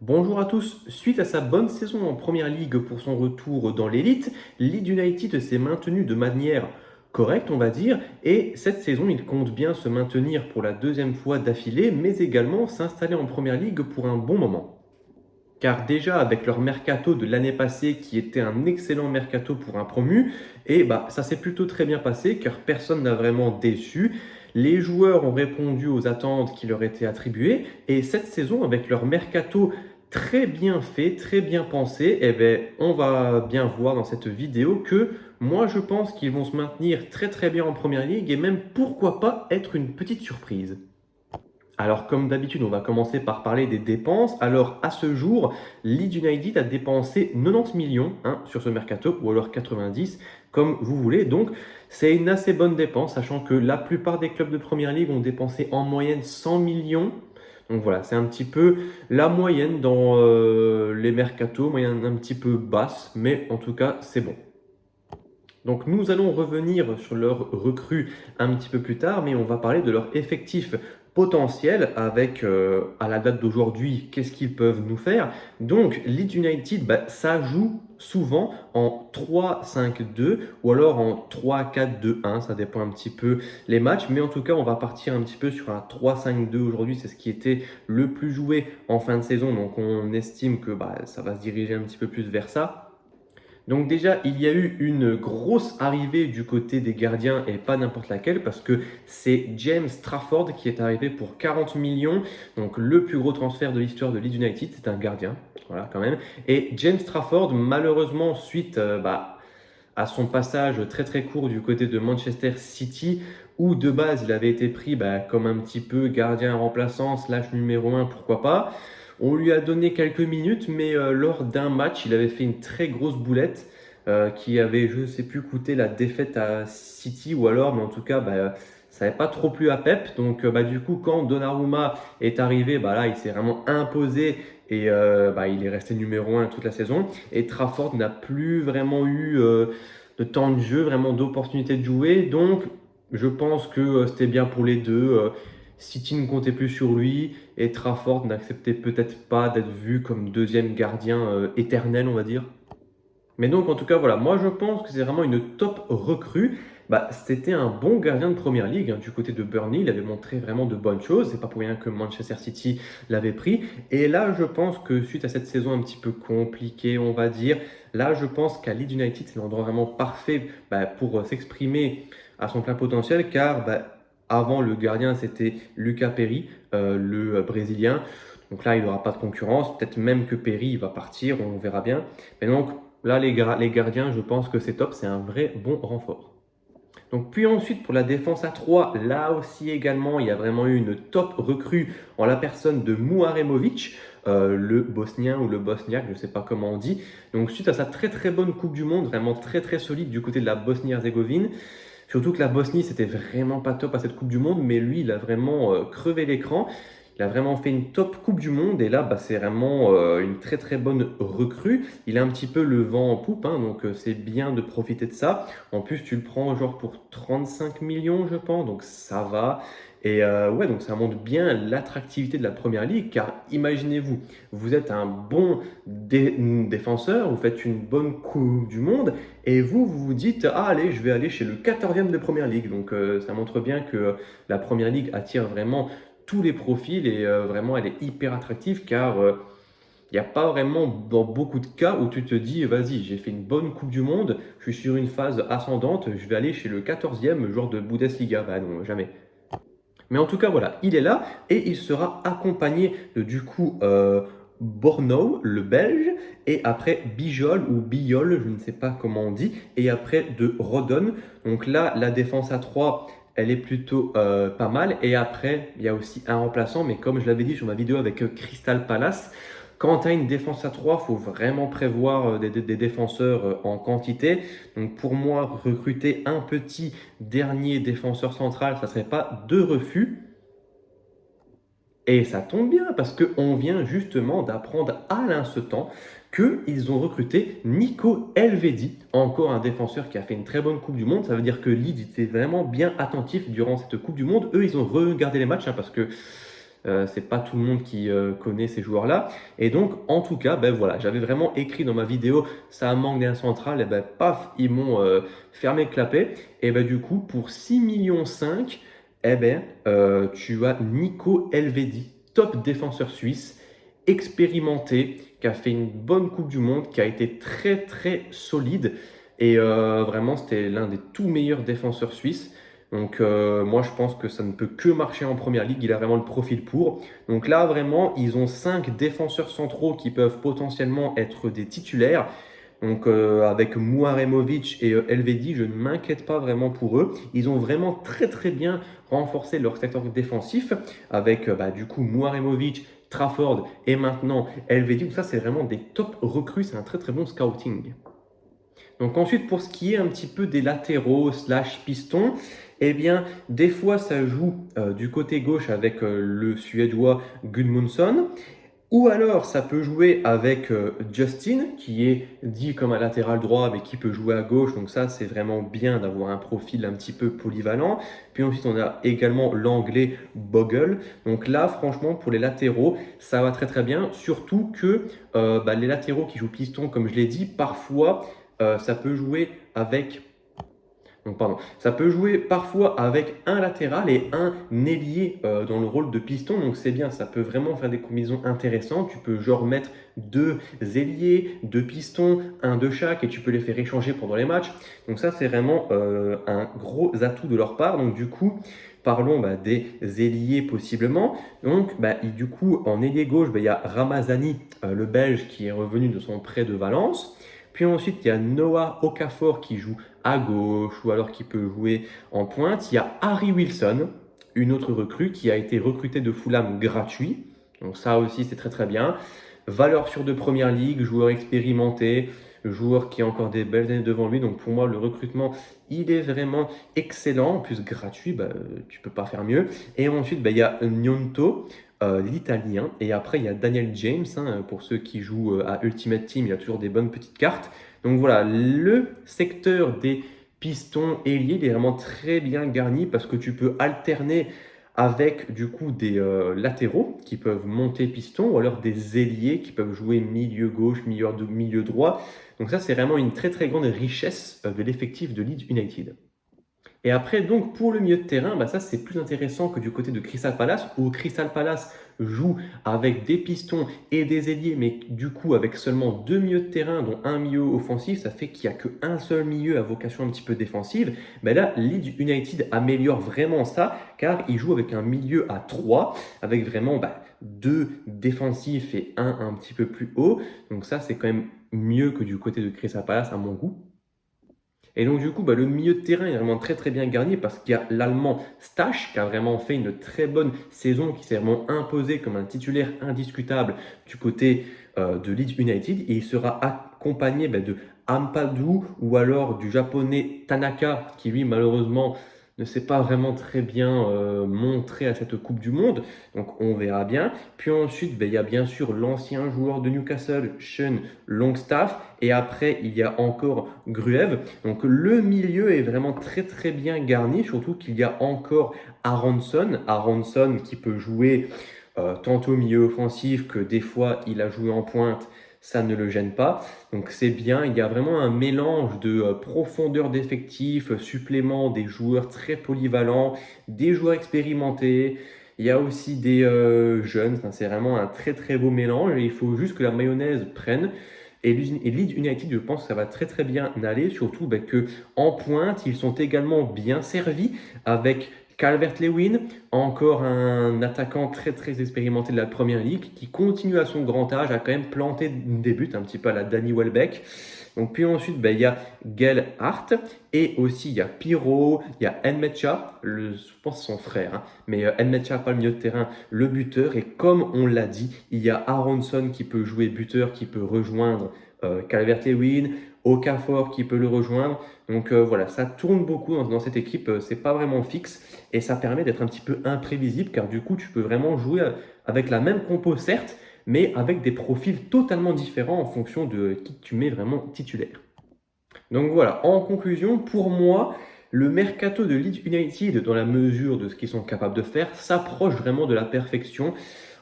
Bonjour à tous. Suite à sa bonne saison en Première Ligue pour son retour dans l'élite, Leeds United s'est maintenu de manière correcte, on va dire, et cette saison, il compte bien se maintenir pour la deuxième fois d'affilée, mais également s'installer en Première Ligue pour un bon moment. Car déjà avec leur mercato de l'année passée, qui était un excellent mercato pour un promu, et ça s'est plutôt très bien passé, car personne n'a vraiment déçu. Les joueurs ont répondu aux attentes qui leur étaient attribuées, et cette saison, avec leur mercato très bien fait, très bien pensé, on va bien voir dans cette vidéo que moi je pense qu'ils vont se maintenir très très bien en Première Ligue, et même pourquoi pas être une petite surprise. Alors, comme d'habitude, on va commencer par parler des dépenses. Alors, à ce jour, Leeds United a dépensé 90 millions sur ce mercato, ou alors 90, comme vous voulez. Donc, c'est une assez bonne dépense, sachant que la plupart des clubs de Première Ligue ont dépensé en moyenne 100 millions. Donc voilà, c'est un petit peu la moyenne dans les mercatos, moyenne un petit peu basse, mais en tout cas, c'est bon. Donc nous allons revenir sur leurs recrues un petit peu plus tard, mais on va parler de leur effectif potentiel avec, à la date d'aujourd'hui, qu'est-ce qu'ils peuvent nous faire. Donc Leeds United, ça joue souvent en 3-5-2 ou alors en 3-4-2-1, ça dépend un petit peu les matchs, mais en tout cas on va partir un petit peu sur un 3-5-2 aujourd'hui, c'est ce qui était le plus joué en fin de saison, donc on estime que ça va se diriger un petit peu plus vers ça. Donc déjà, il y a eu une grosse arrivée du côté des gardiens et pas n'importe laquelle parce que c'est James Trafford qui est arrivé pour 40 millions. Donc le plus gros transfert de l'histoire de Leeds United, c'est un gardien. Voilà quand même. Et James Trafford, malheureusement, suite à son passage très très court du côté de Manchester City, où de base il avait été pris comme un petit peu gardien remplaçant, slash numéro un, pourquoi pas. On lui a donné quelques minutes, mais lors d'un match, il avait fait une très grosse boulette qui avait, je ne sais plus, coûté la défaite à City ou alors, mais en tout cas, ça n'avait pas trop plu à Pep. Donc, du coup, quand Donnarumma est arrivé, là, il s'est vraiment imposé et il est resté numéro un toute la saison. Et Trafford n'a plus vraiment eu de temps de jeu, vraiment d'opportunité de jouer. Donc, je pense que c'était bien pour les deux. City ne comptait plus sur lui et Trafford n'acceptait peut-être pas d'être vu comme deuxième gardien éternel, on va dire. Mais donc, en tout cas, voilà, moi je pense que c'est vraiment une top recrue. C'était un bon gardien de première ligue du côté de Burnley. Il avait montré vraiment de bonnes choses. C'est pas pour rien que Manchester City l'avait pris. Et là, je pense que suite à cette saison un petit peu compliquée, on va dire, là, je pense qu'à Leeds United, c'est l'endroit vraiment parfait pour s'exprimer à son plein potentiel. Car avant, le gardien, c'était Lucas Perry, le Brésilien. Donc là, il n'aura pas de concurrence. Peut-être même que Perry il va partir, on verra bien. Mais donc, là, les gardiens, je pense que c'est top, c'est un vrai bon renfort. Donc, puis ensuite, pour la défense à 3, là aussi également, il y a vraiment eu une top recrue en la personne de Muharemovic, le Bosnien ou le Bosniaque, je ne sais pas comment on dit. Donc, suite à sa très très bonne Coupe du Monde, vraiment très très solide du côté de la Bosnie-Herzégovine, surtout que la Bosnie, c'était vraiment pas top à cette Coupe du Monde, mais lui, il a vraiment crevé l'écran. Il a vraiment fait une top Coupe du Monde et là, c'est vraiment une très très bonne recrue. Il a un petit peu le vent en poupe, donc c'est bien de profiter de ça. En plus, tu le prends genre pour 35 millions, je pense, donc ça va. Et ouais, donc ça montre bien l'attractivité de la première ligue, car imaginez-vous, vous êtes un bon défenseur, vous faites une bonne Coupe du Monde, et vous vous dites, ah allez, je vais aller chez le 14e de première ligue. Donc ça montre bien que la première ligue attire vraiment tous les profils et vraiment elle est hyper attractive car il n'y a pas vraiment dans beaucoup de cas où tu te dis, vas-y, j'ai fait une bonne Coupe du Monde, je suis sur une phase ascendante, je vais aller chez le 14e genre de Bundesliga. Bah non, jamais. Mais en tout cas, voilà, il est là et il sera accompagné de du coup Borno, le Belge, et après Bijol ou Biol, je ne sais pas comment on dit, et après de Rodon. Donc là, la défense à 3, elle est plutôt pas mal. Et après, il y a aussi un remplaçant, mais comme je l'avais dit sur ma vidéo avec Crystal Palace, quand tu as une défense à 3, il faut vraiment prévoir des défenseurs en quantité. Donc pour moi, recruter un petit dernier défenseur central, ça ne serait pas de refus. Et ça tombe bien parce qu'on vient justement d'apprendre à l'instant qu'ils ont recruté Nico Elvedi, encore un défenseur qui a fait une très bonne Coupe du Monde. Ça veut dire que Leeds était vraiment bien attentif durant cette Coupe du Monde. Eux, ils ont regardé les matchs parce que C'est pas tout le monde qui connaît ces joueurs-là. Et donc, en tout cas, ben voilà, j'avais vraiment écrit dans ma vidéo, ça manque d'un central, et ben paf, ils m'ont fermé le clapet. Et ben du coup, pour 6,5 millions, eh ben, tu as Nico Elvedi, top défenseur suisse, expérimenté, qui a fait une bonne Coupe du Monde, qui a été très très solide. Et vraiment, c'était l'un des tout meilleurs défenseurs suisses. Donc moi, je pense que ça ne peut que marcher en première ligue. Il a vraiment le profil pour. Donc là, vraiment, ils ont 5 défenseurs centraux qui peuvent potentiellement être des titulaires. Donc avec Muaremovic et Elvedi, je ne m'inquiète pas vraiment pour eux. Ils ont vraiment très très bien renforcé leur secteur défensif avec du coup Muaremovic, Trafford et maintenant Elvedi. Donc ça, c'est vraiment des top recrues. C'est un très très bon scouting. Donc ensuite, pour ce qui est un petit peu des latéraux slash pistons, eh bien, des fois, ça joue du côté gauche avec le Suédois Gudmundsson. Ou alors, ça peut jouer avec Justin, qui est dit comme un latéral droit, mais qui peut jouer à gauche. Donc ça, c'est vraiment bien d'avoir un profil un petit peu polyvalent. Puis ensuite, on a également l'anglais Bogle. Donc là, franchement, pour les latéraux, ça va très très bien. Surtout que les latéraux qui jouent piston, comme je l'ai dit, parfois, ça peut jouer avec ça peut jouer parfois avec un latéral et un ailier dans le rôle de piston, donc c'est bien, ça peut vraiment faire des combinaisons intéressantes. Tu peux genre mettre 2 ailiers, 2 pistons, un de chaque, et tu peux les faire échanger pendant les matchs. Donc ça, c'est vraiment un gros atout de leur part. Donc du coup, parlons des ailiers possiblement. Donc du coup, en ailier gauche, il y a Ramazani, le Belge, qui est revenu de son prêt de Valence. Puis ensuite, il y a Noah Okafor qui joue à gauche ou alors qui peut jouer en pointe. Il y a Harry Wilson, une autre recrue qui a été recrutée de Fulham gratuit. Donc ça aussi, c'est très très bien. Valeur sûre de première ligue, joueur expérimenté, joueur qui a encore des belles années devant lui. Donc pour moi, le recrutement, il est vraiment excellent. En plus, gratuit, tu peux pas faire mieux. Et ensuite, il y a Gnonto, l'italien. Et après, il y a Daniel James, pour ceux qui jouent à Ultimate Team, il a toujours des bonnes petites cartes. Donc voilà, le secteur des pistons ailiers, il est vraiment très bien garni parce que tu peux alterner avec du coup des latéraux qui peuvent monter piston ou alors des ailiers qui peuvent jouer milieu gauche, milieu droit. Donc ça, c'est vraiment une très très grande richesse de l'effectif de Leeds United. Et après, donc, pour le milieu de terrain, ça c'est plus intéressant que du côté de Crystal Palace, où Crystal Palace joue avec des pistons et des ailiers, mais du coup avec seulement 2 milieux de terrain, dont un milieu offensif, ça fait qu'il n'y a qu'un seul milieu à vocation un petit peu défensive. Là, Leeds United améliore vraiment ça, car il joue avec un milieu à 3, avec vraiment 2 défensifs et un petit peu plus haut. Donc ça, c'est quand même mieux que du côté de Crystal Palace à mon goût. Et donc du coup, le milieu de terrain est vraiment très très bien garni parce qu'il y a l'Allemand Stach qui a vraiment fait une très bonne saison, qui s'est vraiment imposé comme un titulaire indiscutable du côté de Leeds United. Et il sera accompagné de Ampadu ou alors du japonais Tanaka qui lui malheureusement ne s'est pas vraiment très bien montré à cette Coupe du Monde. Donc on verra bien. Puis ensuite, il y a bien sûr l'ancien joueur de Newcastle, Sean Longstaff. Et après, il y a encore Gruev. Donc le milieu est vraiment très très bien garni, surtout qu'il y a encore Aronson. Aronson qui peut jouer tantôt milieu offensif, que des fois il a joué en pointe, ça ne le gêne pas. Donc c'est bien, il y a vraiment un mélange de profondeur d'effectifs, supplément des joueurs très polyvalents, des joueurs expérimentés. Il y a aussi des jeunes, c'est vraiment un très très beau mélange et il faut juste que la mayonnaise prenne. Et Leeds United, je pense que ça va très très bien aller, surtout que en pointe, ils sont également bien servis avec Calvert-Lewin, encore un attaquant très très expérimenté de la Première Ligue qui continue à son grand âge à quand même planter des buts un petit peu à la Danny Welbeck. Donc puis ensuite, il y a Gail Hart et aussi il y a Pirro, il y a Nmecha, je pense son frère, mais Nmecha pas le milieu de terrain, le buteur. Et comme on l'a dit, il y a Aronson qui peut jouer buteur, qui peut rejoindre Calvert-Lewin, Okafor qui peut le rejoindre. Donc voilà, ça tourne beaucoup dans cette équipe, c'est pas vraiment fixe et ça permet d'être un petit peu imprévisible car du coup tu peux vraiment jouer avec la même compo certes, mais avec des profils totalement différents en fonction de qui tu mets vraiment titulaire. Donc voilà, en conclusion, pour moi, Le mercato de Leeds United, dans la mesure de ce qu'ils sont capables de faire, s'approche vraiment de la perfection.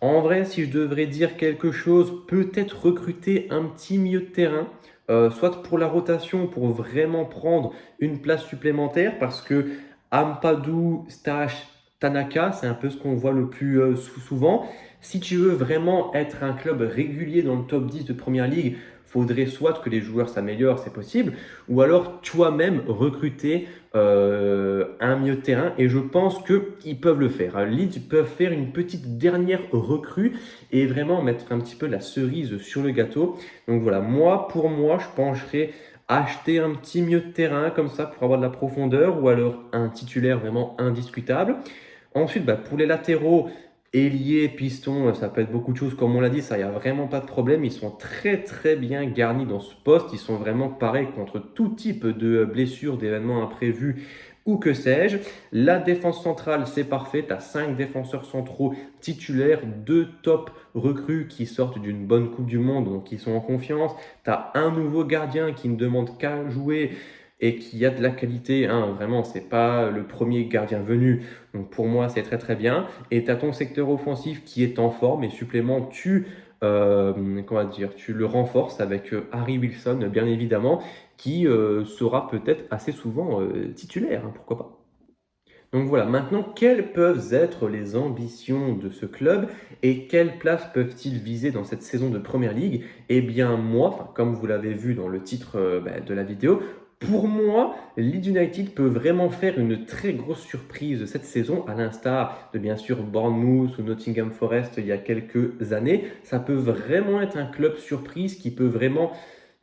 En vrai, si je devrais dire quelque chose, peut-être recruter un petit milieu de terrain, soit pour la rotation, pour vraiment prendre une place supplémentaire, parce que Ampadu, Stash, Tanaka, c'est un peu ce qu'on voit le plus souvent. Si tu veux vraiment être un club régulier dans le top 10 de Première Ligue, faudrait soit que les joueurs s'améliorent, c'est possible, ou alors toi-même recruter un milieu de terrain. Et je pense qu'ils peuvent le faire. Leeds peuvent faire une petite dernière recrue et vraiment mettre un petit peu la cerise sur le gâteau. Donc voilà, pour moi, je pencherais acheter un petit milieu de terrain comme ça pour avoir de la profondeur ou alors un titulaire vraiment indiscutable. Ensuite, pour les latéraux, ailier, piston, ça peut être beaucoup de choses. Comme on l'a dit, ça, il n'y a vraiment pas de problème. Ils sont très, très bien garnis dans ce poste. Ils sont vraiment parés contre tout type de blessures, d'événements imprévus ou que sais-je. La défense centrale, c'est parfait. Tu as 5 défenseurs centraux titulaires, 2 top recrues qui sortent d'une bonne Coupe du Monde, donc qui sont en confiance. Tu as un nouveau gardien qui ne demande qu'à jouer et qui a de la qualité, hein, vraiment, c'est pas le premier gardien venu. Donc pour moi, c'est très très bien. Et tu as ton secteur offensif qui est en forme et supplément, comment dire, tu le renforces avec Harry Wilson, bien évidemment, qui sera peut-être assez souvent titulaire, hein, pourquoi pas. Donc voilà, maintenant, quelles peuvent être les ambitions de ce club et quelle place peuvent-ils viser dans cette saison de Première Ligue? Eh bien moi, comme vous l'avez vu dans le titre de la vidéo, pour moi, Leeds United peut vraiment faire une très grosse surprise cette saison, à l'instar de bien sûr Bournemouth ou Nottingham Forest il y a quelques années. Ça peut vraiment être un club surprise qui peut vraiment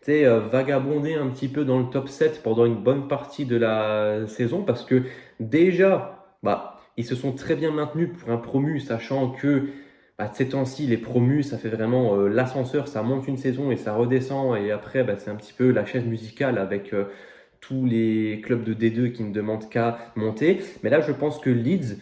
vagabonder un petit peu dans le top 7 pendant une bonne partie de la saison parce que déjà, ils se sont très bien maintenus pour un promu, sachant que ces temps-ci, les promus, ça fait vraiment l'ascenseur, ça monte une saison et ça redescend, et après, c'est un petit peu la chaise musicale avec tous les clubs de D2 qui ne demandent qu'à monter. Mais là, je pense que Leeds,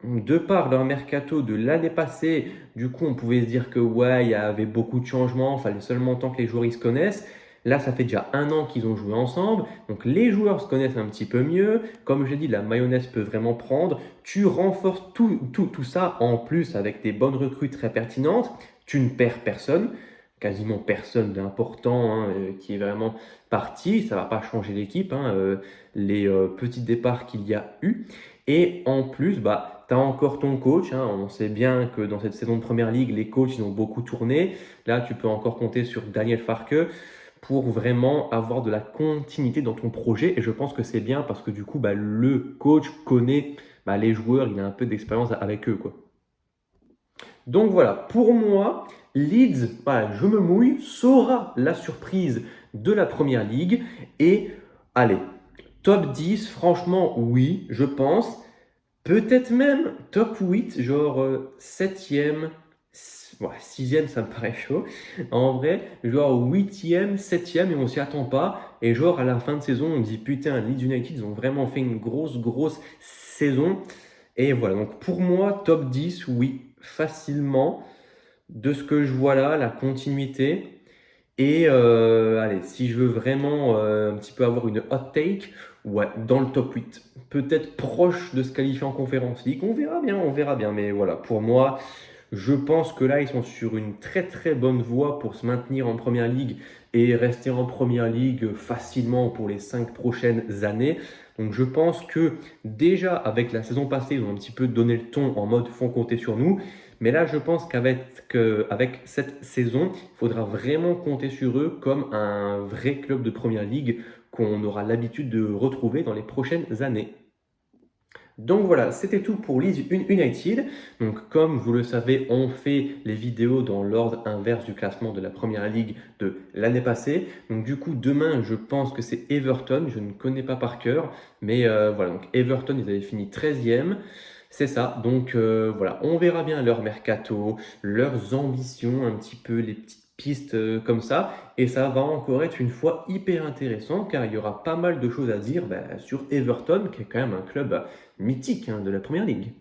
de par leur mercato de l'année passée, du coup, on pouvait se dire que ouais, il y avait beaucoup de changements, fallait seulement tant que les joueurs ils se connaissent. Là, ça fait déjà 1 an qu'ils ont joué ensemble, donc les joueurs se connaissent un petit peu mieux. Comme j'ai dit, la mayonnaise peut vraiment prendre. Tu renforces tout ça en plus avec des bonnes recrues très pertinentes. Tu ne perds personne, quasiment personne d'important qui est vraiment parti. Ça ne va pas changer l'équipe, les petits départs qu'il y a eu. Et en plus, tu as encore ton coach. On sait bien que dans cette saison de Première Ligue, les coachs ils ont beaucoup tourné. Là, tu peux encore compter sur Daniel Farke pour vraiment avoir de la continuité dans ton projet. Et je pense que c'est bien parce que du coup, le coach connaît les joueurs, il a un peu d'expérience avec eux, quoi. Donc voilà, pour moi, Leeds, je me mouille, sera la surprise de la Première Ligue. Et allez, top 10, franchement, oui, je pense. Peut-être même top 8, genre 7e, 6e, ça me paraît chaud. En vrai, genre 8e, 7e, et on s'y attend pas. Et genre à la fin de saison, on dit putain, Leeds United, ils ont vraiment fait une grosse saison. Et voilà, donc pour moi, top 10, oui, facilement. De ce que je vois là, la continuité. Et allez, si je veux vraiment un petit peu avoir une hot take, ouais, dans le top 8. Peut-être proche de se qualifier en Conference League. On verra bien. Mais voilà, pour moi, je pense que là, ils sont sur une très très bonne voie pour se maintenir en Première Ligue et rester en Première Ligue facilement pour les 5 prochaines années. Donc je pense que déjà avec la saison passée, ils ont un petit peu donné le ton en mode font compter sur nous. Mais là, je pense avec cette saison, il faudra vraiment compter sur eux comme un vrai club de Première Ligue qu'on aura l'habitude de retrouver dans les prochaines années. Donc voilà, c'était tout pour Leeds United. Donc comme vous le savez, on fait les vidéos dans l'ordre inverse du classement de la Première Ligue de l'année passée. Donc du coup, demain, je pense que c'est Everton. Je ne connais pas par cœur. Mais voilà, donc Everton, ils avaient fini 13e. C'est ça. Donc voilà, on verra bien leur mercato, leurs ambitions, un petit peu les petites pistes comme ça. Et ça va encore être une fois hyper intéressant car il y aura pas mal de choses à dire sur Everton, qui est quand même un club mythique de la Première Ligue.